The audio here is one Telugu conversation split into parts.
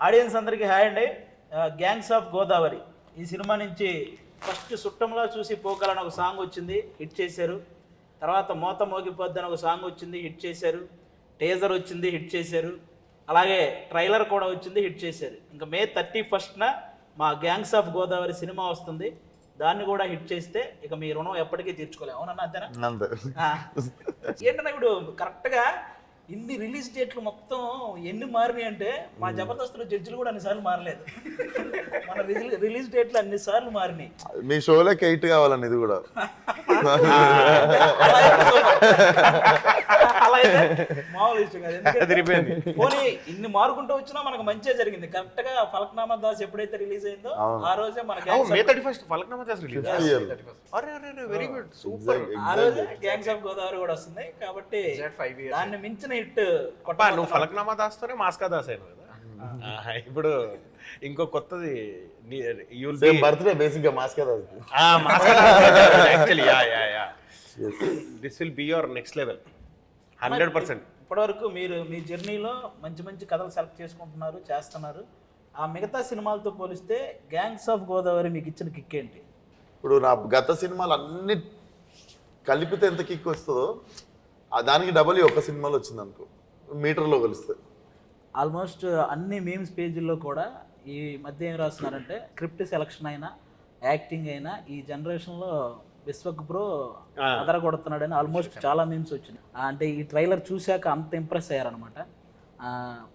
ఆడియన్స్ అందరికీ హాయ్ అండి. గ్యాంగ్స్ ఆఫ్ గోదావరి ఈ సినిమా నుంచి ఫస్ట్ సుట్టంలో చూసి పోగలని ఒక సాంగ్ వచ్చింది, హిట్ చేశారు. తర్వాత మోత మోగిపోద్దని ఒక సాంగ్ వచ్చింది, హిట్ చేశారు. టేజర్ వచ్చింది, హిట్ చేశారు. అలాగే ట్రైలర్ కూడా వచ్చింది, హిట్ చేశారు. ఇంకా May 31న మా గ్యాంగ్స్ ఆఫ్ గోదావరి సినిమా వస్తుంది. దాన్ని కూడా హిట్ చేస్తే ఇక మీ రుణం ఎప్పటికీ తీర్చుకోలేము. అవునన్నా అంతేనా? ఏంటన్నా ఇప్పుడు కరెక్ట్గా ఇన్ని రిలీజ్ డేట్లు మొత్తం ఎన్ని మారినాయి అంటే మా జబర్దస్త్లో జడ్జిలు కూడా అన్నిసార్లు మారలేదు. మన రిలీజ్ డేట్లు అన్నిసార్లు మారినాయి. మీ షోలోకి 8 కావాలండి ఇది కూడా. అలా అయితే మామూలు ఇష్టం కాదు. పోనీ ఇన్ని మారుకుంటూ వచ్చినా మనకు మంచిగా జరిగింది. కరెక్ట్ గా ఫలక్నామా దాస్ ఎప్పుడైతే రిలీజ్ అయిందో ఆ రోజే మన May 31st Falaknuma Das release. Very good, super. ఆ రోజే గ్యాంగ్స్ ఆఫ్ గోదావరి కూడా వస్తుంది. కాబట్టి దాన్ని మించిన హిట్ నువ్వు ఫలక్నామా దాస్తోనే మాస్కా దాస్ అయినావు కదా. ఇప్పుడు ఇంకో కొత్తది బర్త్డే బేసిక్ గా mask actually this will be your next level 100%. ఇప్పటివరకు మీరు మీ జర్నీలో మంచి మంచి కథలు సెలెక్ట్ చేసుకుంటున్నారు, చేస్తున్నారు. ఆ మిగతా సినిమాలతో పోలిస్తే గ్యాంగ్స్ ఆఫ్ గోదావరి మీకు ఇచ్చిన కిక్ ఏంటి? ఇప్పుడు నా గత సినిమాలు అన్ని కలిపితే ఎంత కిక్ వస్తుందో దానికి డబల్ ఒక్క సినిమాలో వచ్చింది అనుకో, మీటర్లో కలిస్తే. ఆల్మోస్ట్ అన్ని మీమ్స్ పేజీల్లో కూడా ఈ మధ్య ఏం రాస్తున్నారంటే స్క్రిప్ట్ సెలక్షన్ అయినా యాక్టింగ్ అయినా ఈ జనరేషన్లో విశ్వక్ బ్రో అదర కొడుతున్నాడని ఆల్మోస్ట్ చాలా మీమ్స్ వచ్చినాయి. అంటే ఈ ట్రైలర్ చూశాక అంత ఇంప్రెస్ అయ్యారనమాట.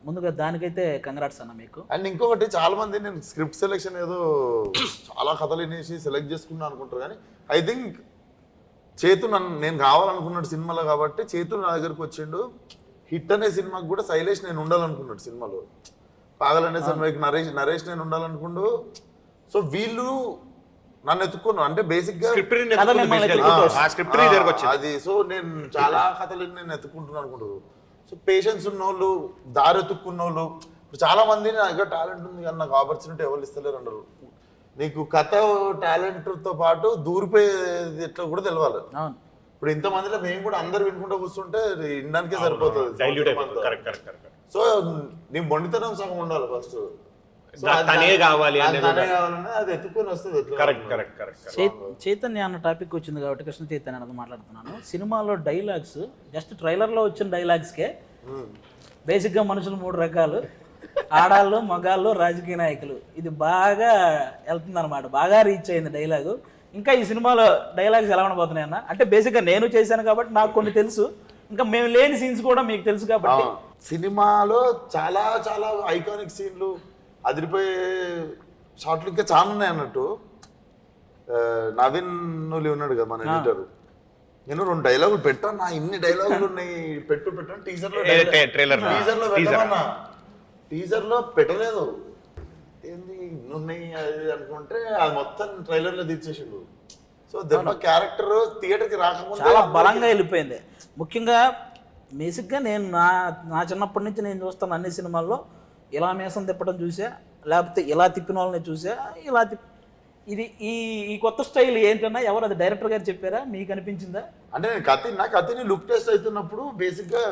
ముందుగా దానికైతే కంగ్రాట్స్ అన్న మీకు. అండ్ ఇంకొకటి చాలా మంది నేను స్క్రిప్ట్ సెలెక్షన్ ఏదో చాలా కథలు వినేసి సెలెక్ట్ చేసుకున్నా అనుకుంటారు, కానీ ఐ థింక్ చేతు నేను కావాలనుకున్నాడు సినిమాలో కాబట్టి చేతు నా దగ్గరకు వచ్చిండు. హిట్ అనే సినిమాకి కూడా శైలేష్ నేను ఉండాలనుకున్నాడు సినిమాలో, పాగల్ అనే సినిమాకి నరేష్ నేను ఉండాలనుకుండు. సో వీళ్ళు నన్ను ఎత్తుకున్నాను అంటే బేసిక్ గా అది. సో నేను చాలా కథలు నేను ఎత్తుకుంటున్నాను అనుకుంటారు. సో పేషెన్స్ ఉన్నోళ్ళు, దారి ఎత్తుక్కున్నోళ్ళు. ఇప్పుడు చాలా మంది నా దగ్గర టాలెంట్ ఉంది కానీ నాకు ఆపర్చునిటీ ఎవరు ఇస్తలేరు అన్నారు. నీకు కథ టాలెంట్ తో పాటు దూరిపోయేది ఎట్లా కూడా తెలవాలి. ఇప్పుడు ఇంతమందిలో మేము కూడా అందరు వినుకుంటూ కూర్చుంటే వినడానికే సరిపోతుంది. సో నీ మొండితనం సగం ఉండాలి ఫస్ట్, అది ఎత్తుకొని వస్తుంది. చైతన్య అన్న టాపిక్ వచ్చింది కాబట్టి కృష్ణ చైతన్య అన్నది మాట్లాడుతున్నాను. సినిమాలో డైలాగ్స్ జస్ట్ ట్రైలర్లో వచ్చిన డైలాగ్స్కే బేసిక్గా మనుషులు 3 రకాలు, ఆడాళ్ళు, మగాళ్ళు, రాజకీయ నాయకులు. ఇది బాగా వెళ్తుంది అనమాట, బాగా రీచ్ అయింది డైలాగు. ఇంకా ఈ సినిమాలో డైలాగ్స్ ఎలా ఉండబోతున్నాయి అన్న? అంటే బేసిక్గా నేను చేశాను కాబట్టి నాకు కొన్ని తెలుసు, ఇంకా మేము లేని సీన్స్ కూడా మీకు తెలుసు కాబట్టి. సినిమాలో చాలా చాలా ఐకానిక్ సీన్లు, అదిరిపోయే షార్ట్లు ఇంకా చాలా ఉన్నాయి అన్నట్టు. నవీన్ నులి ఉన్నాడు కదా మన ఎడిటర్, నేను 2 డైలాగులు పెట్టాను. నా ఇన్ని డైలాగులు ఉన్నాయి, పెట్టాను టీజర్లో పెట్టలేదు. ఏంది ఉన్నాయి అది అనుకుంటే అది మొత్తం ట్రైలర్లో తీర్చేసిండు. సో దెబ్బ క్యారెక్టర్ థియేటర్కి రాకముందు చాలా బలంగా వెళ్ళిపోయింది. ముఖ్యంగా బేసిక్గా నేను నా చిన్నప్పటి నుంచి నేను చూస్తాను అన్ని సినిమాల్లో ఇలా మేసం తిప్పడం చూసా, లేకపోతే ఇలా తిప్పిన వాళ్ళని చూసా, ఇలా ఇది ఈ కొత్త స్టైల్ ఏంటన్నా ఎవరు అది డైరెక్టర్ గారు చెప్పారా, మీకు అనిపించిందా? అంటే నేను కత్తిని లుక్ టెస్ట్ అవుతున్నప్పుడు బేసిక్గా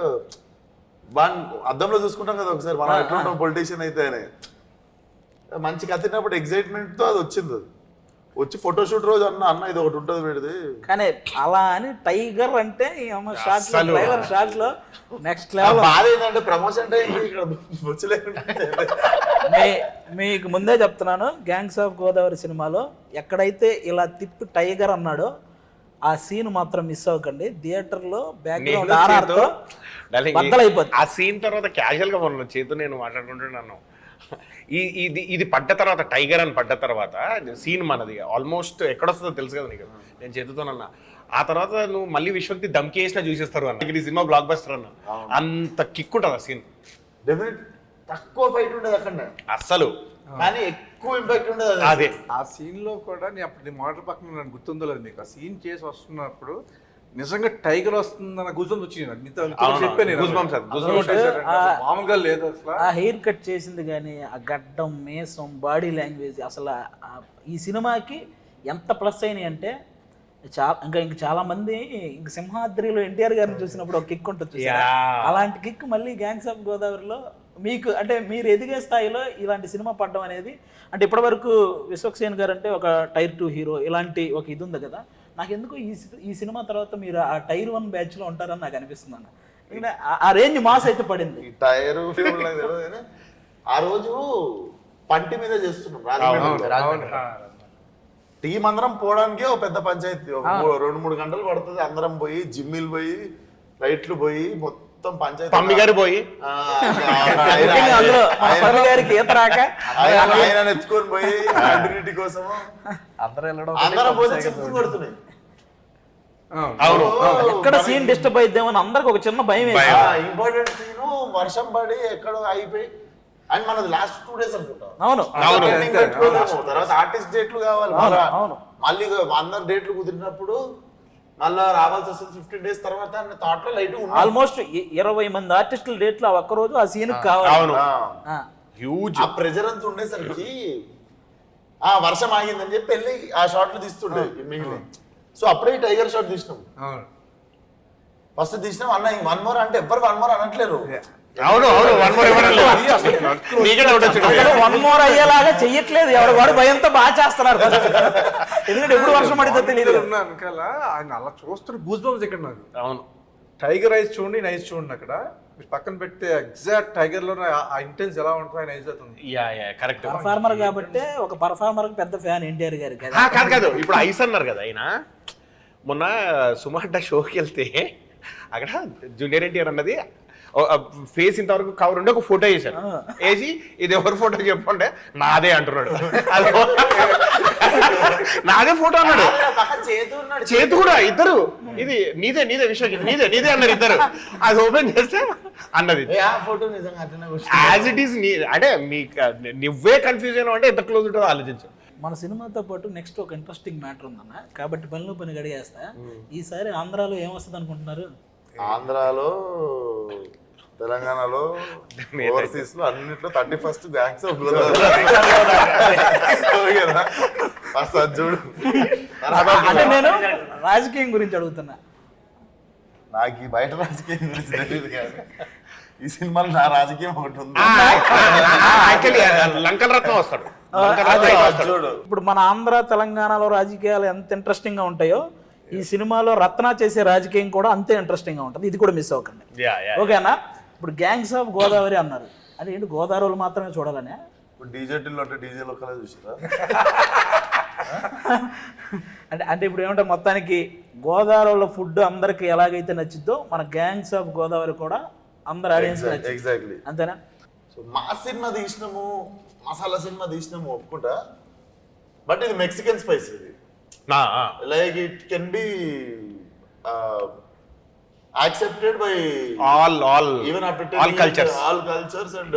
అద్దంలో చూసుకుంటాం కదా ఒకసారి మనం ఎట్లా ఉంటాం పొలిటీషియన్ అయితే అని. మంచి కత్తినప్పుడు ఎగ్జైట్మెంట్తో అది వచ్చింది. వచ్చి ఫోటోషూట్ రోజు అన్న ఇది ఒకటి ఉంటుంది పెడితే, కానీ అలా అని టైగర్ అంటే షార్ట్ లో నెక్స్ట్ లెవెల్. బాధ ఏంటంటే ప్రమోషన్ టైం ఇక్కడ మీకు ముందే చెప్తున్నాను, గ్యాంగ్స్ ఆఫ్ గోదావరి సినిమాలో ఎక్కడైతే ఇలా తిప్పి టైగర్ అన్నాడో ఆ సీన్ మాత్రం మిస్ అవ్వకండి. థియేటర్లో బ్యాక్గ్రౌండ్ ఆర్ఆర్తో బద్దలైపోతుంది. ఆ సీన్ తర్వాత క్యాజువల్ గా మనం చేతు నేను మాట్లాడుకుంటున్నాను. ఇది పడ్డ తర్వాత, టైగర్ అని పడ్డ తర్వాత సీన్ మనది ఆల్మోస్ట్ ఎక్కడొస్తుందో తెలుసు కదా నీకు, నేను చేతుతోనన్నా. ఆ తర్వాత నువ్వు మళ్ళీ విశ్వక్తి దమ్కి వేసినా చూసేస్తారు అన్న. ఈ సినిమా బ్లాక్ బస్టర్ అన్న, అంత కిక్ ఉంటుంది ఆ సీన్. డెఫినెట్ తక్కువ ఫైట్ ఉండదు అక్కడ అస్సలు, కానీ ఎక్కువ ఇంపాక్ట్ ఉండదు. అదే ఆ సీన్ లో కూడా నేను అప్పుడు నీ మోటార్ పక్కన నన్ను గుర్తుందో లేదు మీకు, ఆ సీన్ చేసి వస్తున్నప్పుడు నిజంగా టైగర్ వస్తుందన్న గుజం వచ్చింది. మామూలుగా లేదు అసలు. ఆ హెయిర్ కట్ చేసింది కానీ ఆ గడ్డం, మేసం, బాడీ లాంగ్వేజ్ అసలు ఈ సినిమాకి ఎంత ప్లస్ అయినాయి అంటే ఇంకా చాలా మంది ఇంక సింహాద్రిలో ఎన్టీఆర్ గారిని చూసినప్పుడు ఒక కిక్ ఉంటుంది, అలాంటి కిక్ మళ్ళీ గ్యాంగ్స్ ఆఫ్ గోదావరిలో మీకు అంటే మీరు ఎదిగే స్థాయిలో ఇలాంటి సినిమా పడడం అనేది అంటే ఇప్పటివరకు విశ్వక్సేన్ గారు అంటే ఒక టైర్ 2 హీరో ఇలాంటి ఒక ఇది ఉంది కదా, నాకు ఎందుకు ఈ సినిమా తర్వాత మీరు ఆ టైర్ 1 బ్యాచ్లో ఉంటారని నాకు అనిపిస్తుంది అన్న. ఎందుకంటే ఆ రేంజ్ మాస్ అయితే పడింది. ఈ టైర్ ఫిల్మ్ నాకు తెలియదు కానీ ఆ రోజు పంటి మీద చేస్తున్నాం రాజమండ్రిలో. టీం అందరం పోవడానికే ఒక పెద్ద పంచాయతీ, 2-3 గంటలు పడుతుంది. అందరం పోయి జిమ్మిల్ పోయి లైట్లు పోయి మొత్తం పంచాయతీ పమ్మి గారు పోయి అందులో మన పల్లి గారికి ఈత రాక ఆయన ఎత్తుకొని పోయి కంటిన్యూటీ కోసము అందరం పోతే చెప్పులు కొడుతున్నాయి. అవును ఎక్కడ సీన్ డిస్టర్బ్ అయిద్దామో అని అందరికి ఒక చిన్న భయం వేసి ఇంపార్టెంట్ సీను వర్షం పడి ఎక్కడో అయిపోయి అండ్ మనది లాస్ట్ 2 days అనుకుంటా. అవును Ending పెట్టుకోలేము. తర్వాత ఆర్టిస్ట్ డేట్లు కావాలి అవును. మళ్ళీ అందరు డేట్లు కుదిరినప్పుడు మళ్ళా రావాల్సి వస్తుంది 15 days తర్వాత అన్న థాట్ లో లైట్ ఆల్మోస్ట్ 20 మంది ఆర్టిస్టుల డేట్లు ఆ ఒక్క రోజు ఆ సీన్ కావాలి. అవును ఆ. హ్యూజ్ ఆ ప్రెజర్ అంతా ఉండేసరికి ఆ వర్షం ఆగిందని చెప్పి వెళ్ళి ఆ షాట్లు తీస్తుండే మిగిలిన. సో అప్పుడే టైగర్ షాట్ తీసినాం. ఫస్ట్ తీసినాం అన్న 1 more అంటే ఎవ్వరు 1 more అనట్లేరు. అవును అవును వన్ మోర్ నీకే డౌట్ వచ్చింది. అసలు 1 more అయ్యేలాగా చెయ్యట్లేదు, ఎవడు వాడు భయంతో బాగా చేస్తున్నారు. ఎందుకంటే ఎప్పుడు వర్షం పడితే తెలియదు. వెనకాల ఆయన అలా చూస్తున్న గూస్ బంప్స్ ఇక్కడ నాకు. అవును టైగర్ ఐస్ చూడండి, ఈయన ఐస్ చూడండి. అక్కడ మీరు పక్కన పెడితే ఎగ్జాక్ట్ టైగర్ లో ఆ ఇంటెన్స్ ఎలా ఉంటుందో ఆయన ఐస్ అవుతుంది. Yeah yeah correct. పర్ఫార్మర్ కాబట్టి ఒక పర్ఫార్మర్ పెద్ద ఫ్యాన్ ఎన్టీఆర్ గారి కదా. కాదు కాదు ఇప్పుడు ఐస్ అన్నారు కదా ఆయన. మొన్న సుమార్ట షోకి వెళ్తే అక్కడ జూనియర్ ఎన్టీఆర్ అన్నది ఫేస్ ఇంతవరకు కవర్ ఉండి ఒక ఫోటో వేసారు. వేసి ఇది ఎవరి ఫోటో చెప్పండి, నాదే అంటున్నాడు. నాదే ఫోటో అన్నాడు. చేతు కూడా ఇద్దరు ఇది నీదే నీదే విశ్వకి నీదే నీదే అన్నారు ఇద్దరు. అది ఓపెన్ చేస్తే అన్నది ఫోటో నిజంగా యాజ్ ఇట్ ఈస్. అంటే నువ్వే కన్ఫ్యూజ్ అయినా అంటే ఎంత క్లోజ్ ఉంటుందో ఆలోచించు. మన సినిమాతో పాటు నెక్స్ట్ ఒక ఇంట్రెస్టింగ్ మ్యాటర్ ఉందన్న, కాబట్టి పనిలో పని గడిగేస్తా. ఈసారి ఆంధ్రాలో ఏమొస్తుంది అనుకుంటున్నారు? ఆంధ్రాలో తెలంగాణలో ఓవర్సీస్ లో అన్నిట్లో 31st గ్యాంగ్స్ ఆఫ్ ఫస్ట్ చూడు. అంటే నేను రాజకీయం గురించి అడుగుతున్నా. నాకు ఈ బయట రాజకీయం గురించి తెలియదు కానీ ఈ సినిమాలో నా రాజకీయం ఒకటి ఉంది. లంకల రత్నం వస్తాడు. చూడు ఇప్పుడు మన ఆంధ్ర తెలంగాణలో రాజకీయాలు ఎంత ఇంట్రెస్టింగ్ గా ఉంటాయో ఈ సినిమాలో రత్న చేసే రాజకీయం కూడా అంతే ఇంట్రెస్టింగ్ గా ఉంటుంది. ఇది కూడా మిస్ అవ్వకండి, ఓకేనా? ఇప్పుడు గ్యాంగ్స్ ఆఫ్ గోదావరి అన్నారు, అది ఏంటి గోదావరిలో మాత్రమే చూడాలనే? ఇప్పుడు డీజేటీలో అంటే డీజే ఒక్కలే చూసారా? అంటే ఇప్పుడు ఏమంటే మొత్తానికి గోదావరిలో ఫుడ్ అందరికి ఎలాగైతే నచ్చిద్దో మన గ్యాంగ్స్ ఆఫ్ గోదావరి కూడా అందరు ఆడియన్స్ ఎగ్జాక్ట్లీ అంతేనా? సో మా సినిమా తీసినాము, మసాలా సినిమా తీసినాము ఒప్పుకుంటా, బట్ ఇది మెక్సికన్ స్పైస్. ఇది like it can be accepted by all even after all cultures and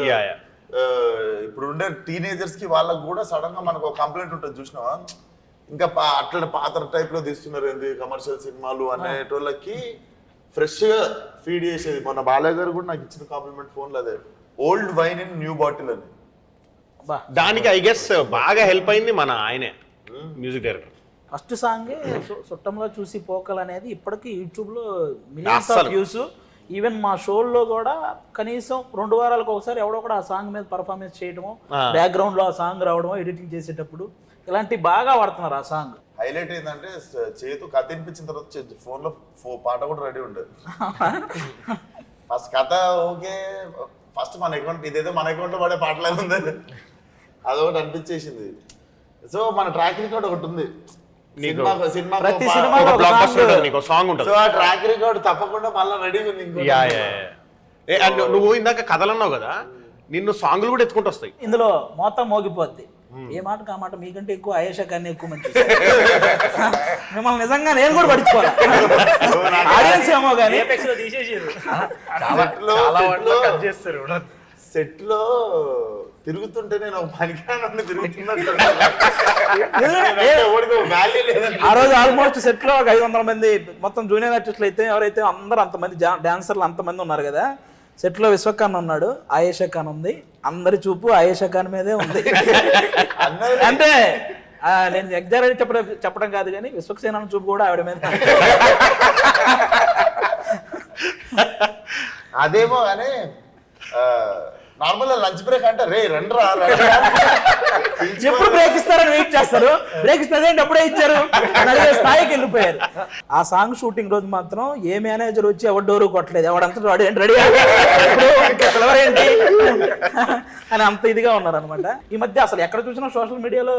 ఇప్పుడు ఉండే టీనేజర్స్ కి వాళ్ళకి కూడా సడన్ గా మనకు ఒక కంప్లైంట్ ఉంటుంది చూసినావా, ఇంకా అట్లా పాత టైప్ లో తీస్తున్నారు ఏంది కమర్షియల్ సినిమాలు అనేటోళ్ళకి ఫ్రెష్ గా ఫీడ్ చేసేది. మన బాలయ్య గారు కూడా నాకు ఇచ్చిన కాంప్లిమెంట్ ఫోన్ లో అదే, old wine in new bottle అని. దానికి ఐ గెస్ బాగా హెల్ప్ అయింది మన ఆయనే మ్యూజిక్ డైరెక్టర్. ఫస్ట్ సాంగే చుట్టంలో చూసి పోకల్ అనేది ఇప్పటికీ యూట్యూబ్లో మిలియన్స్ ఆఫ్ వ్యూస్. ఈవెన్ మా షోల్లో కూడా కనీసం 2 వారాలకు ఒకసారి ఎవడో కూడా ఆ సాంగ్ మీద పర్ఫార్మెన్స్ చేయడము, బ్యాక్గ్రౌండ్లో ఆ సాంగ్ రావడము, ఎడిటింగ్ చేసేటప్పుడు ఇలాంటి బాగా వాడుతున్నారు. ఆ సాంగ్ హైలైట్ ఏంటంటే చేతు కథ వినిపించిన తర్వాత ఫోన్ లో పాట కూడా రెడీ ఉండదు. ఫస్ట్ కథ ఓకే, ఫస్ట్ మన అకౌంట్ ఇదేదో మన అకౌంట్ లో పడే పాటలేదు ఉంది, అదొకటి అనిపించేసింది. సో మన ట్రాక్ రికార్డ్ ఒకటి ఉంది, ప్రతి సినిమాలో సాంగ్ ఉంటుంది. సో ఆ ట్రాక్ రికార్డ్ తప్పకుండా మళ్ళీ రెడీ ఉంది. నువ్వు ఇందాక కథలన్నావు కదా, నిన్ను సాంగ్లు కూడా ఎత్తుకుంటూ వస్తాయి. ఇందులో మొత్తం మోగిపోద్ది. ఏ మాట కా మాట మీకంటే ఎక్కువ ఆయేషా ఖాన్ ఎక్కువ మంచి మిమ్మల్ని నిజంగా నేను కూడా పడుచుకోవాలి. ఆడియన్స్ ఏమో కానీ సెట్ లో తిరుగుతుంటే నేను పనికిరాని తిరుగుతున్నట్టు. ఆ రోజు ఆల్మోస్ట్ సెట్ లో ఒక 500 మంది మొత్తం జూనియర్ ఆర్టిస్టులు అయితే ఎవరైతే అందరూ అంతమంది డాన్సర్లు అంతమంది ఉన్నారు కదా. సెట్ లో విశ్వఖాన్ ఉన్నాడు, ఆయేషా ఖాన్ ఉంది, అందరి చూపు ఆయేషా ఖాన్ మీదే ఉంది. అంటే నేను ఎగ్జాక్ట్ చెప్పడం కాదు కానీ విశ్వక్సేన చూపు కూడా ఆవిడ మీద. అదేమో కానీ నార్మల్ లంచ్ బ్రేక్ అంటే రే రండ్రా ఎప్పుడు బ్రేక్ ఇస్తారని వెయిట్ చేస్తారు. బ్రేక్ ఇస్తారంటే అప్పుడే ఇచ్చారు అని అడిగే స్థాయికి వెళ్ళిపోయారు. ఆ సాంగ్ షూటింగ్ రోజు మాత్రం ఏ మేనేజర్ వచ్చి ఎవరు డోరు కొట్టలేదు, ఎవడంతా రెడీ ఏంటి అని అంత ఇదిగా ఉన్నారు అనమాట. ఈ మధ్య అసలు ఎక్కడ చూసినా సోషల్ మీడియాలో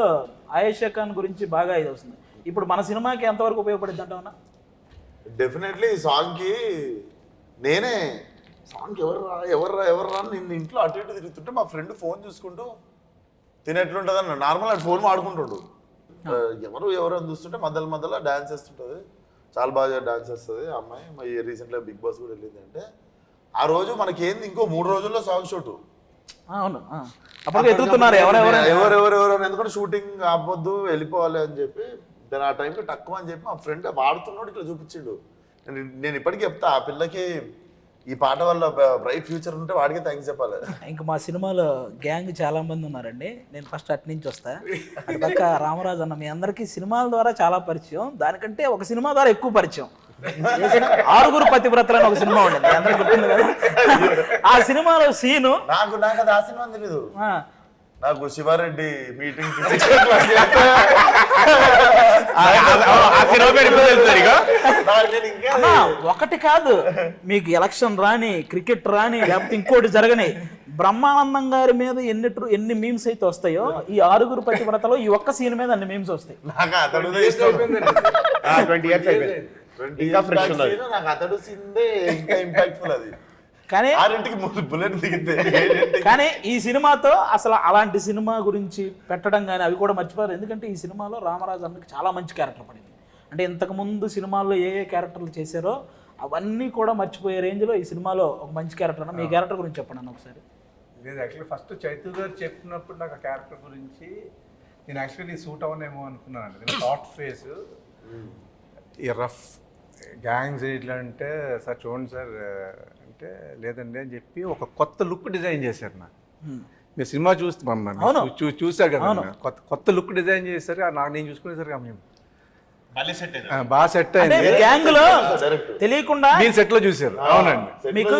ఆయేషా ఖాన్ గురించి బాగా ఇది వస్తుంది. ఇప్పుడు మన సినిమాకి ఎంతవరకు ఉపయోగపడింది అంటావునా? డెఫినెట్లీ ఈ సాంగ్కి నేనే సాంగ్ ఎవర్రా నిన్ను ఇంట్లో అటు ఇటు తిరుగుతుంటే మా ఫ్రెండ్ ఫోన్ చూసుకుంటూ తినేట్లుంటుంది అన్న. నార్మల్ అది ఫోన్ వాడుకుంటాడు, ఎవరు అని చూస్తుంటే మధ్యలో డాన్స్ వేస్తుంటుంది. చాలా బాగా డాన్స్ వేస్తుంది ఆ అమ్మాయి. రీసెంట్గా బిగ్ బాస్ కూడా వెళ్ళింది. అంటే ఆ రోజు మనకేంది ఇంకో 3 రోజుల్లో సాంగ్ షూట్. అవును, అప్పుడు ఎదుగుతున్నారు ఎవరెవరు ఎందుకంటే షూటింగ్ ఆపొద్దు వెళ్ళిపోవాలి అని చెప్పి దాని ఆ టైంకి తక్కువ అని చెప్పి మా ఫ్రెండ్ వాడుతున్నాడు ఇట్లా చూపించిండు. నేను ఇప్పటికీ చెప్తా ఆ పిల్లకి ఈ పాట వల్ల బ్రైట్ ఫ్యూచర్ ఉంటే వాడికి థ్యాంక్స్ చెప్పాలి. ఇంకా మా సినిమాలో గ్యాంగ్ చాలా మంది ఉన్నారండి. నేను ఫస్ట్ అటు నుంచి వస్తా. అటు పక్క రామరాజు అన్న, మీ అందరికీ సినిమాల ద్వారా చాలా పరిచయం, దానికంటే ఒక సినిమా ద్వారా ఎక్కువ పరిచయం. 6 పతివ్రతలని ఒక సినిమా ఉండేది, అందరికి గుర్తుంది కదా. ఆ సినిమాలో సీను నాకు అది ఆ సినిమా తెలీదు. నాకు శివారెడ్డి మీటింగ్ ఒకటి కాదు, మీకు ఎలక్షన్ రాని, క్రికెట్ రాని, లేకపోతే ఇంకోటి జరగని, బ్రహ్మానందం గారి మీద ఎన్ని మీమ్స్ అయితే వస్తాయో ఈ 6 పతివ్రతలో ఈ ఒక్క సీన్ మీద అన్ని మీమ్స్ వస్తాయి. నాకు అతడు సీన్దే ఇంకా ఇంపాక్ట్ఫుల్ అది. కానీ బుల్లెట్ దిగితే కానీ ఈ సినిమాతో అసలు అలాంటి సినిమా గురించి పెట్టడం కానీ అవి కూడా మర్చిపోయారు. ఎందుకంటే ఈ సినిమాలో రామరాజు అన్నకి చాలా మంచి క్యారెక్టర్ పడింది. అంటే ఇంతకుముందు సినిమాల్లో ఏ క్యారెక్టర్లు చేశారో అవన్నీ కూడా మర్చిపోయే రేంజ్లో ఈ సినిమాలో ఒక మంచి క్యారెక్టర్ అన్న. మీ క్యారెక్టర్ గురించి చెప్పండి అన్న ఒకసారి. నేను యాక్చువల్లీ ఫస్ట్ చైతు గారు చెప్పినప్పుడు నాకు ఆ క్యారెక్టర్ గురించి నేను యాక్చువల్లీ సూట్ అవనేమో అనుకున్నానండి. నేను థాట్ ఫేస్ ఈ రఫ్ గ్యాంగ్స్ ఇట్లా అంటే సార్ చూడండి సార్ అంటే లేదండి అని చెప్పి ఒక కొత్త లుక్ డిజైన్ చేశారు నాకు. మీరు సినిమా చూస్తారు కదా, కొత్త లుక్ డిజైన్ చేశారు. నాకు నేను చూసుకునేసరికి మేము బాగా సెట్ అయింది. గ్యాంగ్ లో తెలియకుండా మీరు సెట్ లో చూసారు. అవునండి, మీకు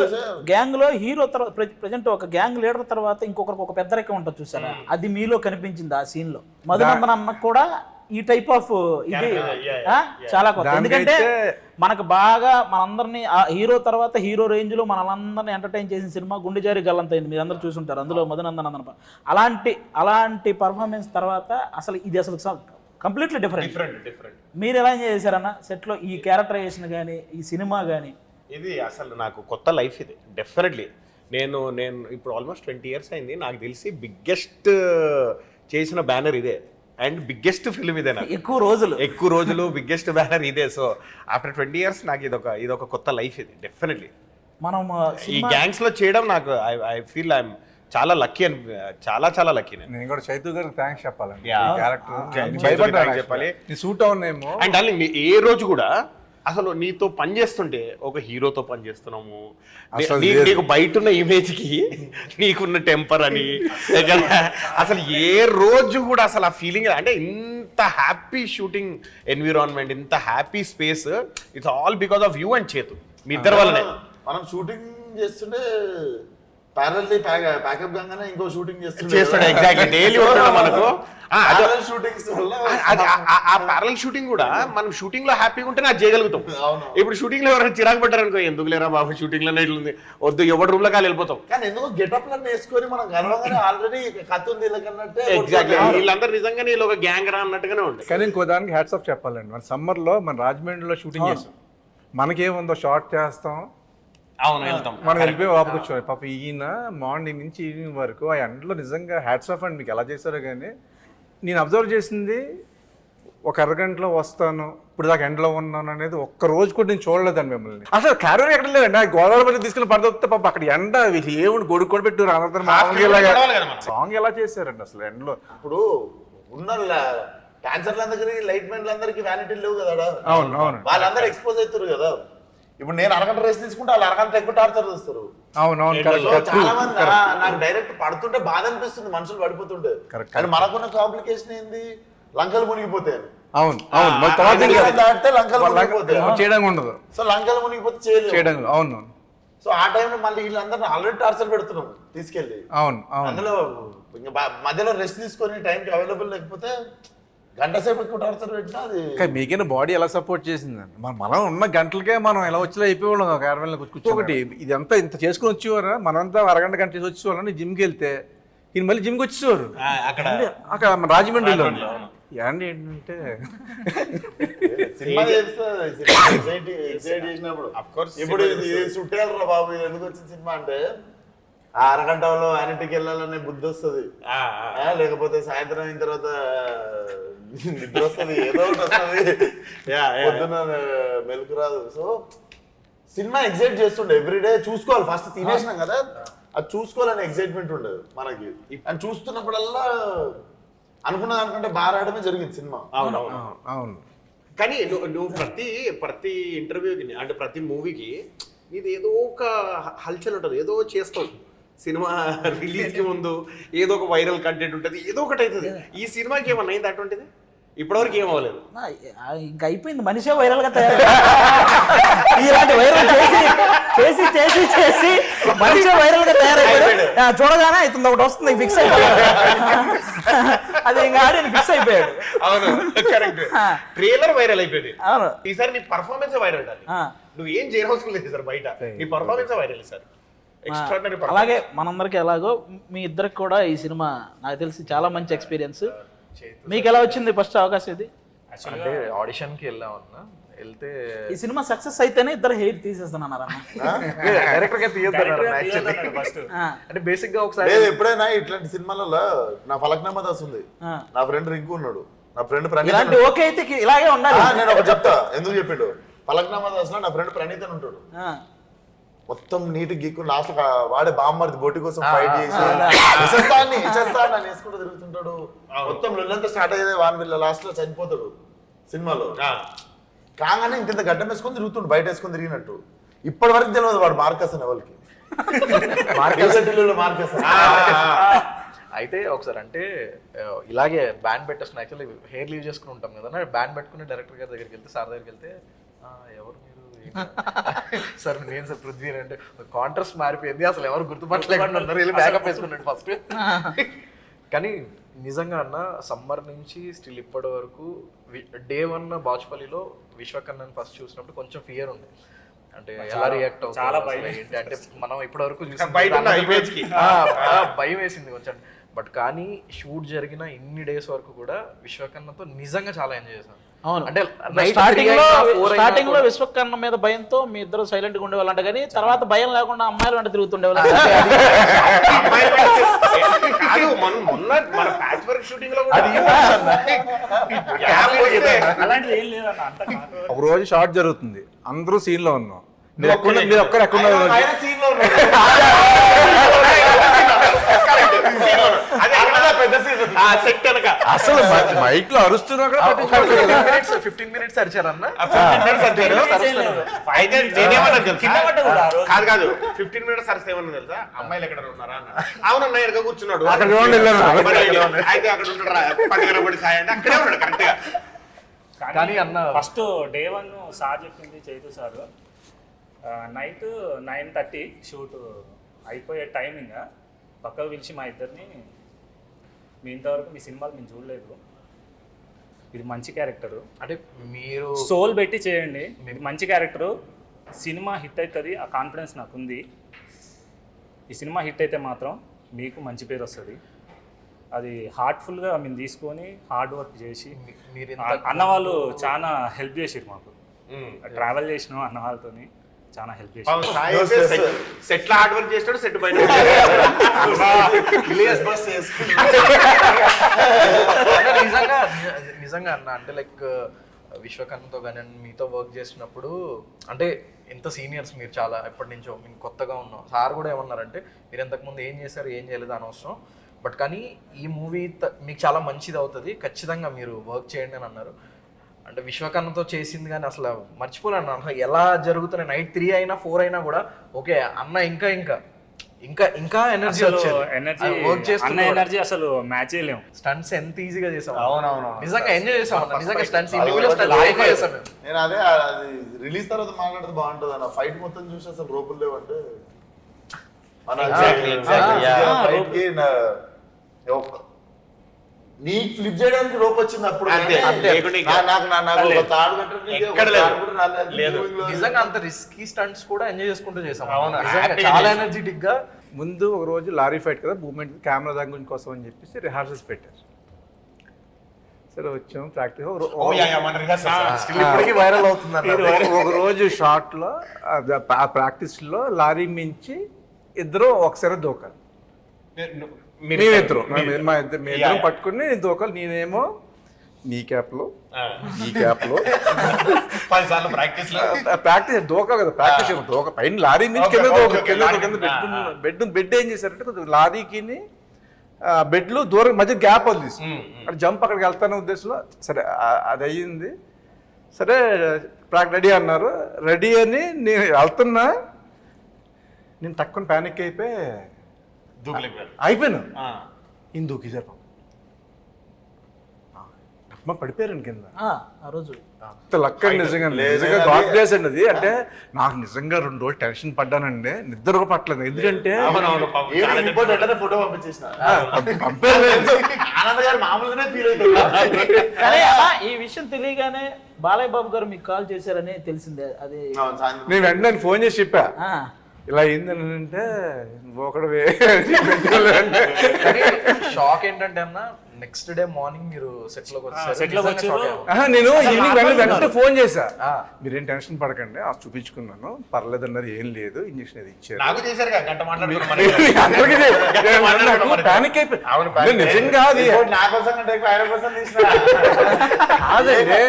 గ్యాంగ్ లో హీరో తర్వాత ప్రెజెంట్ ఒక గ్యాంగ్ లీడర్ తర్వాత ఇంకొకరికి ఒక పెద్దరికం ఉంటుంది చూసారా, అది మీలో కనిపించింది ఆ సీన్ లో. మధునందన్ అన్న కూడా ఈ టైప్ ఆఫ్ ఇది చాలా కొత్త. ఎందుకంటే మనకు బాగా మనందరినీ హీరో తర్వాత హీరో రేంజ్ లో మనలందరినీ ఎంటర్టైన్ చేసిన సినిమా గుండె జారి గల్లంతైంది, మీరు అందరూ చూసుంటారు. అందులో మధునందన్ అన్న అలాంటి పర్ఫార్మెన్స్ తర్వాత అసలు ఇది అసలు కంప్లీట్లీ డిఫరెంట్. మీరు ఎలా ఎంజాయ్ చేశారన్న సెట్లో ఈ క్యారెక్టరైజేషన్ కానీ ఈ సినిమా కానీ? ఇది అసలు నాకు కొత్త లైఫ్ ఇది డెఫినెట్లీ. నేను ఇప్పుడు ఆల్మోస్ట్ 20 years అయింది. నాకు తెలిసి బిగ్గెస్ట్ చేసిన బ్యానర్ ఇదే అండ్ బిగ్గెస్ట్ ఫిల్మ్ ఇదే. నాకు ఎక్కువ రోజులు బిగ్గెస్ట్ బ్యానర్ ఇదే. సో ఆఫ్టర్ 20 years నాకు ఇదొక కొత్త లైఫ్ ఇది డెఫినెట్లీ. మనం ఈ గ్యాంగ్స్ లో చేయడం నాకు ఐ ఫీల్ ఐఎమ్ చాలా లక్కీ అని చాలా లక్కీ. నేను కూడా చైతు గారికి థ్యాంక్స్ చెప్పాలండి. చెప్పాలి సూట్ అవునేమో. అండ్ డార్లింగ్ ఏ రోజు కూడా అసలు నీతో పని చేస్తుంటే ఒక హీరోతో పని చేస్తున్నాము, నీకు బయట ఉన్న ఇమేజ్ కి నీకున్న టెంపర్ అని అసలు ఏ రోజు కూడా అసలు ఆ ఫీలింగ్ అంటే ఇంత హ్యాపీ షూటింగ్ ఎన్విరాన్మెంట్, ఇంత happy space, it's all because of you and చేతు, మీ ఇద్దరు వల్లనే. మనం షూటింగ్ చేస్తుంటే ప్యారల్లీ ప్యాకప్ గానే ఇంకో షూటింగ్ చేస్తాడు. ఎగ్జాక్ట్లీ డైలీ ఉంటాడు మనకు. షూటింగ్స్ ఆ ప్యారల్ షూటింగ్ కూడా మనం షూటింగ్ లో హ్యాపీగా ఉంటే నాకు చేయగలుగుతాం. ఇప్పుడు షూటింగ్ లో ఎవరైనా చిరాకు పడ్డారు అనుకో, ఎందుకు లేరా బాబు షూటింగ్ లోనే ఇట్లుంది వద్దు, ఎవరి రూమ్ లో కాలు వెళ్ళిపోతాం. కానీ ఎందుకు గెటప్ లను వేసుకొని మనం గర్వంగానే ఆల్రెడీ కథ ఉంది వీళ్ళకన్నట్టే. ఎగ్జాక్ట్లీ వీళ్ళందరూ నిజంగానే వీళ్ళు ఒక గ్యాంగ్ రా అన్నట్టుగానే ఉంటాయి. కానీ ఇంకో దానికి హ్యాట్స్ ఆఫ్ చెప్పాలండి. మన సమ్మర్ లో మన రాజమండ్రిలో షూటింగ్ చేస్తాం, మనకేముందో షార్ట్ చేస్తాం, మనం వెళ్ళిపోయి వాపకొచ్చాం. పాప ఈయన మార్నింగ్ నుంచి ఈవినింగ్ వరకు ఆ ఎండలో నిజంగా హ్యాట్స్ ఆఫ్ అండి. మీకు ఎలా చేశారో కానీ నేను అబ్జర్వ్ చేసింది ఒక అరగంటలో వస్తాను, ఇప్పుడు దాకా ఎండలో ఉన్నాను అనేది ఒక్క రోజు కూడా నేను చూడలేదండి మిమ్మల్ని. అసలు క్యారవన్ ఎక్కడ లేదండి. గోదావరి తీసుకుని పడదొస్తే పాప అక్కడ ఎండ వీళ్ళు ఏముంది గొడుగు కూడా పెట్టారు. అందరూ సాంగ్ ఎలా చేశారండి అసలు ఎండలో. ఇప్పుడు ఉన్న డాన్సర్లందరికీ లైట్ మెన్లు అందరికీ వ్యానిటీ లేవు కదా. అవును, వాళ్ళందరూ ఎక్స్పోజ్ అవుతారు కదా. ఇప్పుడు నేను అరగంట రేస్ తీసుకుంటే వాళ్ళు అరగంట ఎక్కువ టార్చర్ చేస్తారు. అవునవును, చాలా మంది నాకు డైరెక్ట్ పడుతుంటే బాధ అనిపిస్తుంది, మనుషులు పడిపోతుంటే. కానీ మనకున్న కాంప్లికేషన్ ఏంది, లంకలు మునిగిపోతాయి. అవును దాటితే లంకలు మునిగిపోతాయి, చేయడం ఉండదు. సో లంకలు మునిగిపోతే చేయడం. అవును. సో సో ఆ టైంలో మళ్ళీ వీళ్ళందరినీ ఆల్రెడీ టార్చర్ పెడుతున్నాం తీసుకెళ్ళి. అవును అవును. అందులో ఇంకా మధ్యలో రెస్ట్ తీసుకొని టైంకి అవైలబుల్ లేకపోతే గంట సేపు ఎక్కువ టార్చర్ పెట్టినా అది కానీ మీకైనా బాడీ ఎలా సపోర్ట్ చేసిందండి? మనం ఉన్న గంటలకే మనం ఎలా వచ్చేలా అయిపోయేవాళ్ళం ఒక 60 వేల కూర్చోబట్టి. ఇదంతా ఇంత చేసుకుని వచ్చేవారా? మనంతా అరగంట గంట చేసి వచ్చేవాళ్ళని జిమ్కి వెళ్తే ఈయన మళ్ళీ జిమ్కి వచ్చేవారు అక్కడ మన రాజమండ్రిలో. ఏంటి ఏంటంటే సినిమా ఎగ్జైట్ చేసినప్పుడు ఇప్పుడు ఇది చుట్టాలరా బాబు, ఇది ఎందుకు వచ్చిన సినిమా అంటే ఆ అరగంటలో యానిటీకి వెళ్ళాలనే బుద్ధి వస్తుంది, లేకపోతే సాయంత్రం అయిన తర్వాత నిద్ర వస్తుంది, ఏదో ఒకటి వస్తుంది, పొద్దున మెలకు రాదు. సో సినిమా ఎగ్జైట్ చేస్తుండే ఎవ్రీడే. చూసుకోవాలి, ఫస్ట్ తినేసినాం కదా అది చూసుకోవాలని ఎగ్జైట్మెంట్ ఉండదు మనకి. అని చూస్తున్నప్పుడల్లా అనుకున్న దానికంటే బాగా రావడమే జరిగింది సినిమా. అవునవును అవును. కానీ నువ్వు ప్రతి ఇంటర్వ్యూకి అంటే ప్రతి మూవీకి నీది ఏదో ఒక హల్చల్ ఉంటుంది, ఏదో చేస్తావు. సినిమా రిలీజ్కి ముందు ఏదో ఒక వైరల్ కంటెంట్ ఉంటుంది, ఏదో ఒకటి అవుతుంది. ఈ సినిమాకి ఏమన్నా అయింది అటువంటిది? ఇప్పటివరకు ఏం అవ్వలేదు. ఇంకా అయిపోయింది, మనిషే వైరల్ గా తయారు. ఇలాంటి వైరల్ చేసి చేసి చేసి మనిషే వైరల్ గా తయారైపోయాడు. చూడగానే అవుతుంది ఒకటి వస్తుంది, ఫిక్స్ అయిపోయాడు. అది ఇంకా ఆడి ఫిక్స్ అయిపోయాడు. అవును కరెక్ట్. ట్రైలర్ వైరల్ అయిపోయింది. అవును. ఈసారి నీ పర్ఫార్మెన్స్ వైరల్ ఉండాలి. నువ్వు ఏం చేయవలసిన లేదు సార్, బయట నీ పర్ఫార్మెన్స్ వైరల్ సార్. అలాగే మనందరికి ఎలాగో మీ ఇద్దరికి కూడా ఈ సినిమా నాకు తెలిసి చాలా మంచి ఎక్స్పీరియన్స్. మీకు ఎలా వచ్చింది ఫస్ట్ అవకాశం ఇది? అంటే ఆడిషన్ కి వెళ్తే ఈ సినిమా సక్సెస్ అయితేనే ఇద్దరు హెయిర్ తీసేస్తున్నాను డైరెక్టర్ గా తీయొద్దన్నారు ఫస్ట్. అంటే బేసిక్ గా ఒకసారి ఎప్పుడైనా ఇట్లాంటి సినిమాలలో నా ఫలక్నామా దాస్ ఉంది, నా ఫ్రెండ్ రింకు ఉన్నాడు, నా ఫ్రెండ్ ప్రణీత్. ఇలాంటి ఓకే అయితే ఇలాగే ఉండాలి. నేను ఒకటి చెప్తా ఎందుకు చెప్పిండు. ఫలక్నామా దాస్ లో నా ఫ్రెండ్ ప్రణీత్ అని ఉంటాడు, మొత్తం నీట్ గీక్కు లాస్ట్ వాడే బామ్మర్ది బోటి కోసం ఫైట్ చేసి ఇచ్చేస్తాన్ని వేసుకుంటూ తిరుగుతుంటాడు. మొత్తం లొల్లంతా స్టార్ట్ అయ్యేది వాన్ వీళ్ళ లాస్ట్ లో చనిపోతాడు సినిమాలో. కాగానే ఇంత గడ్డం వేసుకొని తిరుగుతుండు, బయట వేసుకొని తిరిగినట్టు. ఇప్పటి వరకు తెలియదు వాడు మార్కస్ అని ఎవరికి. మార్కస్ అయితే ఒకసారి అంటే ఇలాగే బ్యాండ్ పెట్టేసుకుని యాక్చువల్లీ హెయిర్ లీవ్ చేసుకుని ఉంటాం కదా, బ్యాండ్ పెట్టుకుని డైరెక్టర్ గారి దగ్గరికి వెళ్తే, సార్ దగ్గరికి వెళ్తే ఎవరు మీరు సార్ నేను సార్ పృథ్వీ అంటే కాంట్రాస్ట్ మారిపోయింది, అసలు ఎవరు గుర్తుపట్టలేకుండా ఉన్నారు, వెళ్ళి బ్యాకప్ వేసుకున్నాడు ఫస్ట్. కానీ నిజంగా అన్న సమ్మర్ నుంచి స్టిల్ ఇప్పటి వరకు డే 1 బాచుపల్లిలో విశ్వకన్నని ఫస్ట్ చూసినప్పుడు కొంచెం ఫియర్ ఉంది. అంటే ఎలా రియాక్ట్ అవుతుంది ఏంటి అంటే మనం ఇప్పటి వరకు భయం వేసింది కొంచెం. బట్ కానీ షూట్ జరిగిన ఇన్ని డేస్ వరకు కూడా విశ్వకన్నతో నిజంగా చాలా ఎంజాయ్ చేశాను. అంటే స్టార్టింగ్ లో విశ్వకర్ణ మీద భయంతో మీ ఇద్దరు సైలెంట్ గా ఉండేవాళ్ళంట, కానీ తర్వాత భయం లేకుండా అమ్మాయిలు అంటే తిరుగుతుండేవాళ్ళు. ఒక రోజు షార్ట్ జరుగుతుంది, అందరూ సీన్ లో ఉన్నాం, మీరు ఒక్కరు ఎక్కడ అసలు మైక్ లో అరుస్తున్నా 15 minutes అరిచారన్న. కాదు 15 minutes అరిస్తే ఏమన్నా తెలుసా, అమ్మాయిలు ఎక్కడ ఉన్నారా అన్న. అవునన్నా ఎక్కడ కూర్చున్నాడు, అయితే అక్కడ ఉంటాడు పట్టుకరపడి సాయి అంటే అక్కడే ఉన్నాడు కరెక్ట్ గా. కానీ అన్న ఫస్ట్ డే 1 సార్ చెప్పింది చైతు సార్, నైట్ 9:30 షూట్ అయిపోయే టైమింగ్ పక్కకు పిలిచి మా ఇద్దరిని, మీ ఇంతవరకు మీ సినిమాలు మేము చూడలేదు, ఇది మంచి క్యారెక్టరు అంటే మీరు సోల్ పెట్టి చేయండి, ఇది మంచి క్యారెక్టరు, సినిమా హిట్ అవుతుంది, ఆ కాన్ఫిడెన్స్ నాకు ఉంది. ఈ సినిమా హిట్ అయితే మాత్రం మీకు మంచి పేరు వస్తుంది. అది హార్ట్ఫుల్గా మేము తీసుకొని హార్డ్ వర్క్ చేసి అన్నవాళ్ళు చాలా హెల్ప్ చేసారు మాకు. ట్రావెల్ చేసినాం అన్న వాళ్ళతోని, చాలా హెల్ప్ చేసారు. సెట్ హార్డ్ వర్క్ చేస్తాడు, సెట్ బయట నిజంగా అన్న అంటే లైక్ విశ్వకర్ణతో కానీ మీతో వర్క్ చేసినప్పుడు అంటే ఎంత సీనియర్స్ మీరు, చాలా ఎప్పటి నుంచో మేము కొత్తగా ఉన్నాం. సార్ కూడా ఏమన్నారంటే మీరు ఇంతకుముందు ఏం చేశారు ఏం చేయలేదు అనవసరం, బట్ కానీ ఈ మూవీ మీకు చాలా మంచిది అవుతుంది, ఖచ్చితంగా మీరు వర్క్ చేయండి అని అన్నారు. అంటే విశ్వకర్ణతో చేసింది కానీ అసలు మర్చిపోలేను అసలు ఎలా జరుగుతున్నాయి. నైట్ 3 అయినా 4 అయినా కూడా ఓకే అన్న ఇంకా ఇంకా ఎనర్జీ అసలు వచ్చేది ఎనర్జీ వర్క్ అన్న చేస్తున్న ఎనర్జీ అసలు మ్యాచ్ చేయలేము. స్టంట్స్ ఎంత ఈజీగా చేసాం. అవునవును. నిజంగా ఎంజాయ్ చేసాం అన్న. నిజంగా స్టంట్స్ అది ఇండివిజువల్ కూడా స్టంట్స్ live చేసాం మేము. నేను అదే అది రిలీజ్ తర్వాత మాట్లాడితే బాగుంటుంది అన్న. ఫైట్ మొత్తం చూసి అసలు రోపులు లేవంటే మన Exactly, yeah. ఫైట్ కి నీ ఫ్లిప్ చేయడానికి రోప్ వచ్చింది అప్పుడు. అంతే, కానీ అంతే. లేకుంటే ఇంకా- నాకు ఒక తాడు కట్టడానికి ఒక ఎక్కడ లేదు. తాడు కూడా రాలేదు. లేదు. Moving లో నిజంగా అంత రిస్కీ స్టంట్స్ కూడా ఎంజాయ్ చేసుకుంటూ చేసాం. అవును, నిజంగా happy చాలా చేసాం. ఎనర్జెటిక్ గా. ముందు ఒక రోజు లారీ ఫైట్ కదా, మూమెంట్ కెమెరా దాని కోసం అని చెప్పేసి రిహార్సల్స్ పెట్టారు. సరే వచ్చాం ప్రాక్టీస్. Oh, yeah, yeah, మన rehearsal. Still ఇప్పటికీ వైరల్ అవుతుంది అన్న. ఒక రోజు షార్ట్ లో ఆ ప్రాక్టీస్ లో లారీ మించి ఇద్దరు ఒకసారి దూకాలి. మేమిద్దరం మేమిద్దరం పట్టుకుని దూకాలి. నేనేమో నీ క్యాప్ లో ఈ క్యాప్ లో 10 సార్లు ప్రాక్టీస్ లో ప్రాక్టీస్ దూకాలి కదా, ప్రాక్టీస్ దూక పైన లారీ నుంచి కింద Okay, దూక okay, కింద లారీ కింద కింద. బెడ్ ఏం చేశారంటే కొంచెం లారీకి బెడ్లు దూరం మధ్య గ్యాప్ వదిలేసి అక్కడ జంప్ అక్కడికి వెళ్తానే ఉద్దేశంలో సరే అది అయ్యింది. సరే రెడీ అన్నారు. రెడీ అని నేను వెళ్తున్నా, నేను తక్కువ ప్యానిక్ అయిపోయాను. ఈయన దూకేశారు, పడిపోయారండి కింద. ఆ రోజు లక్క నిజంగా నిజంగా గాడ్ బ్లెస్ అండి అది. అంటే నాకు నిజంగా 2 రోజులు టెన్షన్ పడ్డానండి, నిద్ర కూడా పట్టలేదు. ఎందుకంటే ఫోటో పంపించేసిన పంపేయలేదు. ఆనంద్ గారు మామూలుగానే ఫీల్ అవుతుంది. కానీ అలా ఈ విషయం తెలియగానే బాలయ్య బాబు గారు మీకు కాల్ చేశారని తెలిసిందే. అది నేను వెంటనే ఫోన్ చేసి చెప్పా ఆ, ఇలా అయిందని. అంటే ఒకడు షాక్ ఏంటంటే అన్న, నెక్స్ట్ డే మార్నింగ్ మీరు సెట్ లోకి వచ్చారు. నేను ఈవినింగ్ వెంటనే ఫోన్ చేశా, మీరేం టెన్షన్ పడకండి, ఆ చూపించుకున్నాను, పర్లేదు అన్నది, ఏం లేదు, ఇంజక్షన్ అది ఇచ్చారు. నాకు చేశారు గంట ప్యానిక్ అయిపోయి నిజంగా అది నా కోసం ఆయన కోసం తీసిన కాదండి.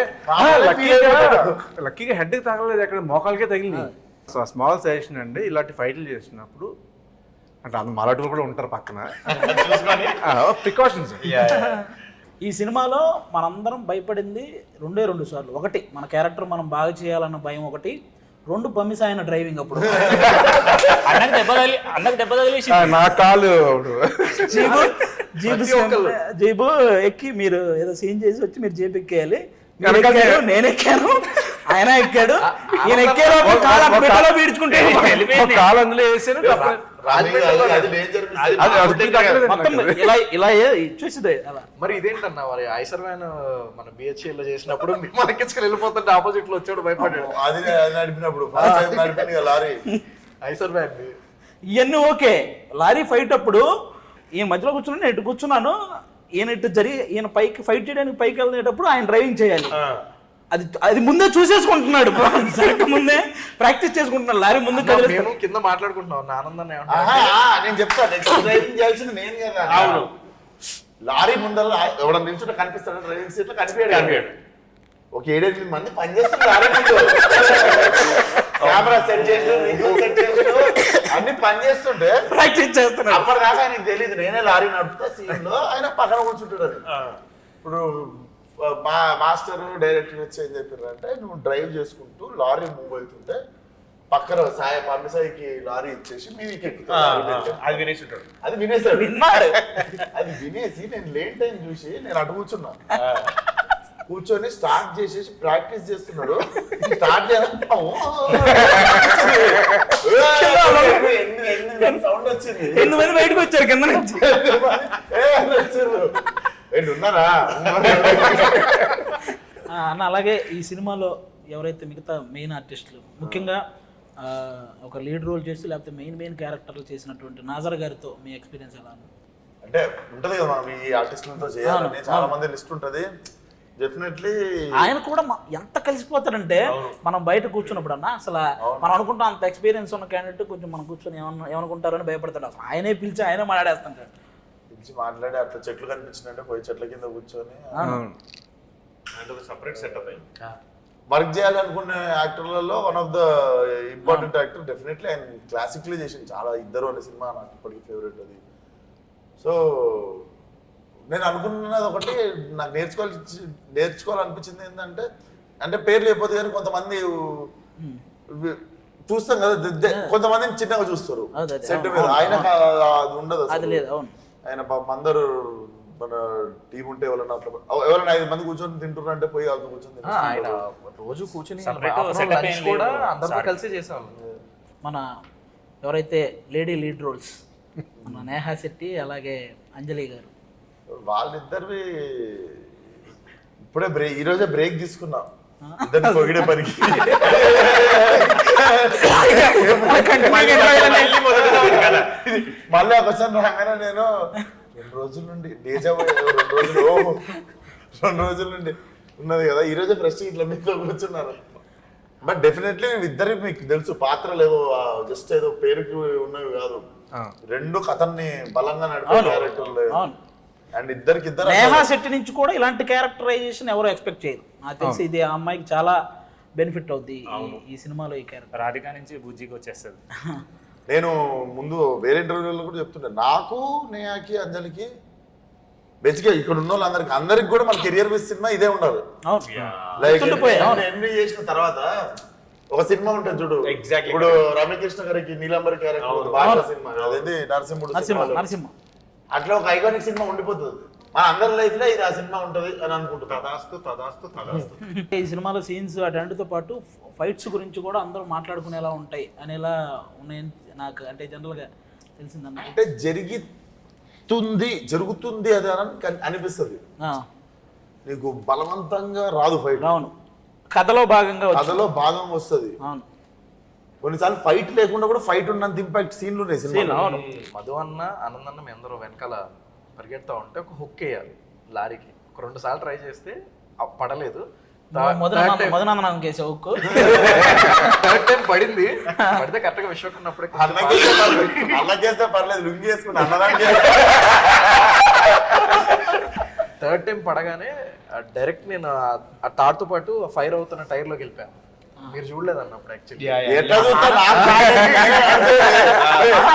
లక్కీగా హెడ్ కి తగలేదు, అక్కడ మోకాలకే తగిలింది. స్మాల్ సజెషన్ అండి, ఇలాంటి ఫైట్లు చేసినప్పుడు అంటే అంత మరాఠీలు కూడా ఉంటారు పక్కన, ప్రికాషన్స్. ఈ సినిమాలో మనందరం భయపడింది 2 సార్లు. ఒకటి మన క్యారెక్టర్ మనం బాగా చేయాలన్న భయం, ఒకటి 2 పమ్మిస్ ఆయన డ్రైవింగ్ అప్పుడు అన్నకు దెబ్బ తగిలేసి నా కాలు జీబు ఎక్కి మీరు ఏదో సీన్ చేసి వచ్చి మీరు జీప్ ఎక్కేయాలి. నేను ఎక్కాను, ఆయన ఎక్కాడు, ఈయన ఎక్కాడు, పీడ్చుకుంటే కాలు అందులో వేసాను. మొత్తం ఇలా చూసిదే అలా. మరి ఇదేంటన్నా, మరి ఐసర్ వ్యాన్ మన బిహెచ్ఎల్ లో చేసినప్పుడు మనకిచ్చుకొని వెళ్ళిపోతుంటే ఆపోజిట్ లో వచ్చాడు, భయపడ్డాడు. అది నడిపినప్పుడు నడిపింది లారీ ఐసర్ వ్యాన్ ఇవన్నీ ఓకే. లారీ ఫైట్ అప్పుడు ఈయన మధ్యలో కూర్చున్నాను, నేను ఇటు కూర్చున్నాను, ఈయన ఇటు ఈయన పైకి ఫైట్ చేయడానికి పైకి వెళ్ళేటప్పుడు ఆయన డ్రైవింగ్ చేయాలి. అది ముందే చూసేసుకుంటున్నాడు, జరగక ముందే ప్రాక్టీస్ చేసుకుంటున్నాడు. లారీ ముందు మేము కింద మాట్లాడుకుంటున్నాం ఆనందాన్ని. నేను చెప్తా, నెక్స్ట్ డ్రైవింగ్ చేయాల్సింది నేను కదా. అవును, లారీ ముందర ఎవడ నిల్చుంటే కనిపిస్తాడు, డ్రైవింగ్ సీట్ లో కనిపించాడు. ఒక 7-8 మంది పనిచేస్తున్నారు లారీ ముందు, కెమెరా సెట్ చేసి అన్ని పని చేస్తుంటే ప్రాక్టీస్ చేస్తున్నాడు. అప్పటిదాకా ఆయనకు తెలియదు నేనే లారీ నడుపుతా సీన్ లో, ఆయన పక్కన కూర్చుంటాడు. అది ఇప్పుడు మా మాస్టర్ డైరెక్టర్ వచ్చి ఏం చెప్పారంటే, నువ్వు డ్రైవ్ చేసుకుంటూ లారీ మూవ్ అవుతుంటే పక్కన పంపిసాయికి లారీ ఇచ్చేసి మీదికి ఎక్కుతాడు. అది వినేసి ఉంటాడు. అది వినేసాడు, విన్నాడు. అది వినేసి నేను లేట్ టైం చూసి నేను అటు కూర్చున్నా, కూర్చొని స్టార్ట్ చేసేసి ప్రాక్టీస్ చేస్తున్నాడు. స్టార్ట్ సౌండ్ వచ్చింది, 8 మంది బయటకు వచ్చారు కింద నుంచి. ఉన్నారా అన్న. అలాగే ఈ సినిమాలో ఎవరైతే మిగతా మెయిన్ ఆర్టిస్టులు, ముఖ్యంగా ఒక లీడ్ రోల్ చేసి లేకపోతే మెయిన్ క్యారెక్టర్లు చేసినటువంటి నాజర్ గారితో మీ ఎక్స్పీరియన్స్ ఎలా ఉంది? అంటే ఉంటది కదా మనం ఈ ఆర్టిస్టులతో చేయాలని చాలా మంది లిస్ట్ ఉంటది. డెఫినెట్లీ ఆయన కూడా ఎంత కలిసిపోతాడంటే, మనం బయట కూర్చున్నప్పుడు అన్న అసలు మనం అనుకుంటాం అంత ఎక్స్పీరియన్స్ ఉన్న క్యాండిడేట్ కొంచెం మనం కూర్చొని ఏమనుకుంటారని భయపడతాడు. అసలు ఆయనే పిలిచి ఆయనే మాట్లాడేస్తుంటాడు. పిలిచి మాట్లాడి అట్లా చెట్లు కనిపించినట్టే పోయి చెట్ల కింద కూర్చొని సపరేట్ సెటప్ వర్క్ చేయాలనుకునే యాక్టర్లలో one of the important actor. Definitely ఆయన క్లాసిక్లీ చేసింది చాలా. 2 అనే సినిమా నాకు ఇప్పటికీ ఫేవరెట్ అది. సో నేను అనుకున్నది ఒకటి, నాకు నేర్చుకోవాలనిపించింది ఏంటంటే, అంటే పేర్లు లేకపోతే కానీ కొంతమంది చూస్తాం కదా కొంతమందిని చిన్నగా చూస్తారు అదే, అదే, సెట్ మీద. ఆయన అది ఉండదు అది అసలు. లేదు. అవును, ఆయన పాపం అందరూ మన టీం ఉంటే ఎవరైనా అట్లా ఎవరైనా 5 మంది కూర్చొని తింటున్నారు అంటే పోయి వాళ్ళతో కూర్చొని ఆయన తింటున్నారు. రోజు కూర్చుని Separate afternoon setup lunch ఏం కూడా లేదు. అందరితో కలిసి చేసేవాళ్ళం. మన ఎవరైతే లేడీ లీడ్ రోల్స్ మన నేహా శెట్టి అలాగే అంజలి గారు, వాళ్ళిద్దరివి ఇప్పుడే ఈ రోజే బ్రేక్ తీసుకున్నాం ఇద్దరిని పొగిడే పనికి. మళ్ళీ ఒకసారి రాగానే నేను 2 రోజుల నుండి రెండు రోజుల నుండి ఉన్నది కదా, ఈ రోజే ఫ్రెష్ ఇట్లా మీతో కూర్చున్నారు. బట్ డెఫినెట్లీ ఇద్దరి మీకు తెలుసు పాత్రలు ఏవో జస్ట్ ఏదో పేరుకి ఉన్నవి కాదు, రెండు కథల్ని బలంగా నడిపే క్యారెక్టర్లు. అవును. అండ్ ఇద్దరు నేహా శెట్టి నుంచి కూడా ఇలాంటి క్యారెక్టరైజేషన్ ఎవరు ఎక్స్పెక్ట్ చేయరు. నాకు తెలిసి ఇది ఆ అమ్మాయికి చాలా బెనిఫిట్ అవుద్ది ఈ సినిమాలో ఈ క్యారెక్టర్. రాధిక నుంచి బుజ్జికి వచ్చేస్తుంది. నేను ముందు వేరే ఇంటర్వ్యూలో కూడా చెప్తుండే, నాకు నేహాకి అంజలికి బేసిక్గా ఇక్కడ ఉన్న వాళ్ళందరికి కూడా మన కెరియర్ బేస్ సినిమా ఇదే ఉండాలి. లైక్ ఎంట్రీ చేసిన తర్వాత ఒక సినిమా ఉంటుంది చూడు, Exactly. ఇప్పుడు రమ్యకృష్ణ గారికి నీలంబరి క్యారెక్టర్ బాగా సినిమా అదేంటి నరసింహ, అట్లా ఒక ఐకానిక్ సినిమా ఉండిపోతుంది మన అందరి లైఫ్ లో. ఇది ఆ సినిమా ఉంటది అని అనుకుంటున్నాను. ఈ సినిమాలో సీన్స్ అటన్నిటితో పాటు ఫైట్స్ గురించి కూడా అందరూ మాట్లాడుకునేలా ఉంటాయి అనేలా ఉన్నాయని నాకు అంటే జనరల్గా తెలిసిందన్న. అంటే జరుగుతుంది అది అని అనిపిస్తుంది. నీకు బలవంతంగా రాదు ఫైట్. అవును, కథలో భాగంగా వస్తుంది. అవును, కొన్నిసార్లు ఫైట్ లేకుండా కూడా ఫైట్ ఉన్నంత ఇంపాక్ట్ సీన్లు ఉన్నాయి సినిమా. అవును. మధు అన్న ఆనందన్న మీ అందరూ వెనకాల పరిగెడతా ఉంటే ఒక హుక్ వేయాలి లారీకి. ఒక 2 సార్లు ట్రై చేస్తే పడలేదు. మధునందనం కేసు హుక్ థర్డ్ టైం పడింది. పడితే కరెక్ట్ గా విశ్వకున్నప్పుడే అన్నకేస్తే పర్లేదు, లుంగి వేసుకుని అన్నదానికి. థర్డ్ టైం పడగానే డైరెక్ట్ నేను ఆ తాడుతో పాటు ఫైర్ అవుతున్న టైర్ లోకి వెళ్ళిపోయాను. మీరు చూడలేదన్న అప్పుడు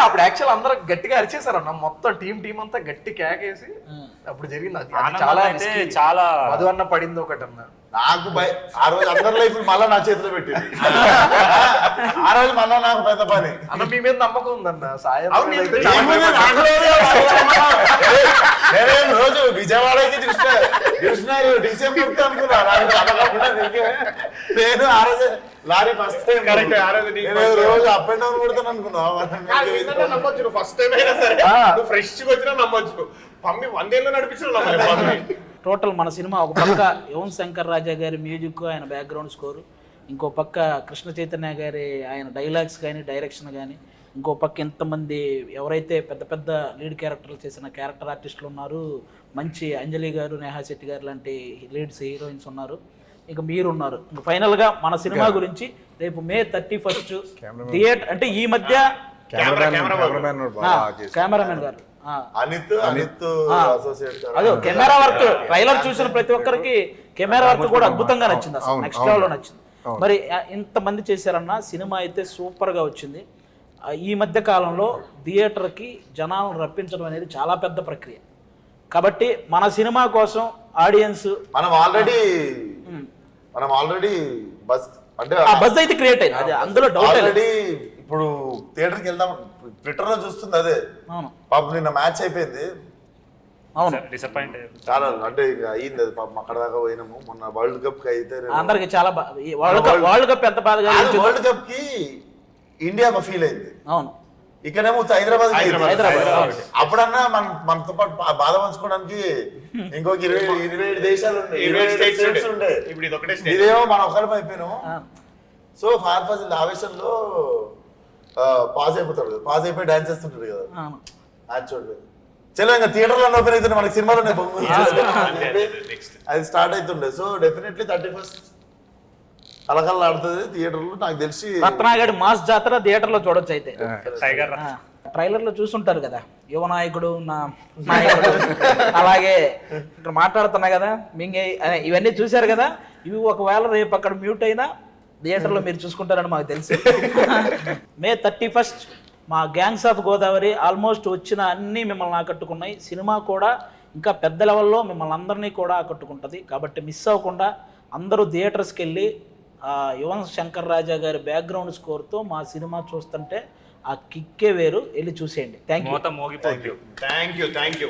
అప్పుడు యాక్చువల్ అందరూ గట్టిగా అరిచేసారు అన్న, మొత్తం టీం అంతా గట్టి కేకేసి అప్పుడు జరిగింది. అది చాలా మధు అన్న పడింది ఒకటి అన్న. నాకు ఆ రోజు అందరి లైఫ్ మళ్ళా నా చేతిలో పెట్టింది. ఆ రోజు మళ్ళా నాకు పెద్ద పని. అన్న మీ మీద నమ్మకం ఉందన్న. సాయం రోజు విజయవాడకి చూసినారు డిసెంబర్ నేను ఆ రోజు లారీ ఫస్ట్ టైం రోజు అప్ అండ్ డౌన్ కొడతాను అనుకున్నా. నమ్మొచ్చు, ఫస్ట్ టైం అయినా సరే ఫ్రెష్ గా వచ్చినా నమ్మొచ్చు. పంపి 100 ఏళ్ళు నడిపించిన టోటల్ మన సినిమా ఒక పక్క యువన్ శంకర్ రాజా గారి మ్యూజిక్, ఆయన బ్యాక్గ్రౌండ్ స్కోరు, ఇంకో పక్క కృష్ణ చైతన్య గారి ఆయన డైలాగ్స్ కానీ డైరెక్షన్ కానీ, ఇంకో పక్క ఎంతమంది ఎవరైతే పెద్ద పెద్ద లీడ్ క్యారెక్టర్లు చేసిన క్యారెక్టర్ ఆర్టిస్టులు ఉన్నారు, మంచి అంజలి గారు, నేహా శెట్టి గారు లాంటి లీడ్స్ హీరోయిన్స్ ఉన్నారు, ఇక మీరున్నారు. ఇంకా ఫైనల్గా మన సినిమా గురించి రేపు May 31 థియేటర్ అంటే ఈ మధ్య కెమెరామెన్ గారు అదే కెమెరా వర్క్ ట్రైలర్ చూసిన ప్రతి ఒక్కరికి కెమెరా వర్క్ కూడా అద్భుతంగా నచ్చింది, అసలు నెక్స్ట్ లెవెల్లో నచ్చింది. మరి ఇంతమంది చేశారన్న సినిమా అయితే సూపర్గా వచ్చింది. ఈ మధ్య కాలంలో థియేటర్కి జనాలను రప్పించడం అనేది చాలా పెద్ద ప్రక్రియ. కాబట్టి మన సినిమా కోసం ఆడియన్స్ మనం ఆల్రెడీ బస్ అంటే బస్ అయితే క్రియేట్ అయింది, అది అందులో డౌట్ ఆల్రెడీ. ఇప్పుడు థియేటర్కి వెళ్దాం ట్విట్టర్ లో చూస్తుంది అదే. పాపం నిన్న మ్యాచ్ అయిపోయింది, అవును డిసప్పాయింట్ చాలా అంటే అయింది అది పాపం. అక్కడ దాకా పోయినాము మొన్న వరల్డ్ కప్ కి అయితే అందరికి చాలా వరల్డ్ కప్ ఎంత బాధగా వరల్డ్ కప్ కి ఇండియా ఫీల్ అయింది. అవును, ఇక్కడేమో హైదరాబాద్. అప్పుడన్నా మనతో పాటు బాధ పంచుకోవడానికి ఇంకొక 27 దేశాలు ఉండే. ఇదేమో మనం ఒకరి అయిపోయినాము. సో ఫార్ఫాజ్ ఆవేశంలో పాజ్ అయిపోయి డాన్స్ చేస్తుంటాడు కదా, అది చూడలేదు. చలో ఇంకా థియేటర్లో ఓపెన్ అవుతుండే మనకి సినిమాలోనే అది స్టార్ట్ అవుతుండే. సో డెఫినెట్లీ 31 కలకల్లా ఆడుతుంది థియేటర్లో. నాకు తెలిసి రత్నాగడి మాస్ జాతర థియేటర్లో చూడొచ్చు. అయితే టైగర్ ట్రైలర్లో చూసుంటారు కదా, యువ నాయకుడు నా నాయకుడు అలాగే ఇక్కడ మాట్లాడుతున్నా కదా మింగే ఇవన్నీ చూశారు కదా. ఇవి ఒకవేళ రేపు అక్కడ మ్యూట్ అయినా థియేటర్లో మీరు చూసుకుంటారని మాకు తెలుసు. May 31 మా గ్యాంగ్స్ ఆఫ్ గోదావరి ఆల్మోస్ట్ వచ్చిన అన్నీ మిమ్మల్ని ఆకట్టుకున్నాయి. సినిమా కూడా ఇంకా పెద్ద లెవెల్లో మిమ్మల్ని అందరినీ కూడా ఆకట్టుకుంటుంది. కాబట్టి మిస్ అవ్వకుండా అందరూ థియేటర్స్కి వెళ్ళి యువన్ శంకర్ రాజా గారి బ్యాక్గ్రౌండ్ స్కోర్తో మా సినిమా చూస్తుంటే ఆ కిక్కే వేరు, వెళ్ళి చూసేయండి. Thank you. మోత మోగిపోద్ది. Thank you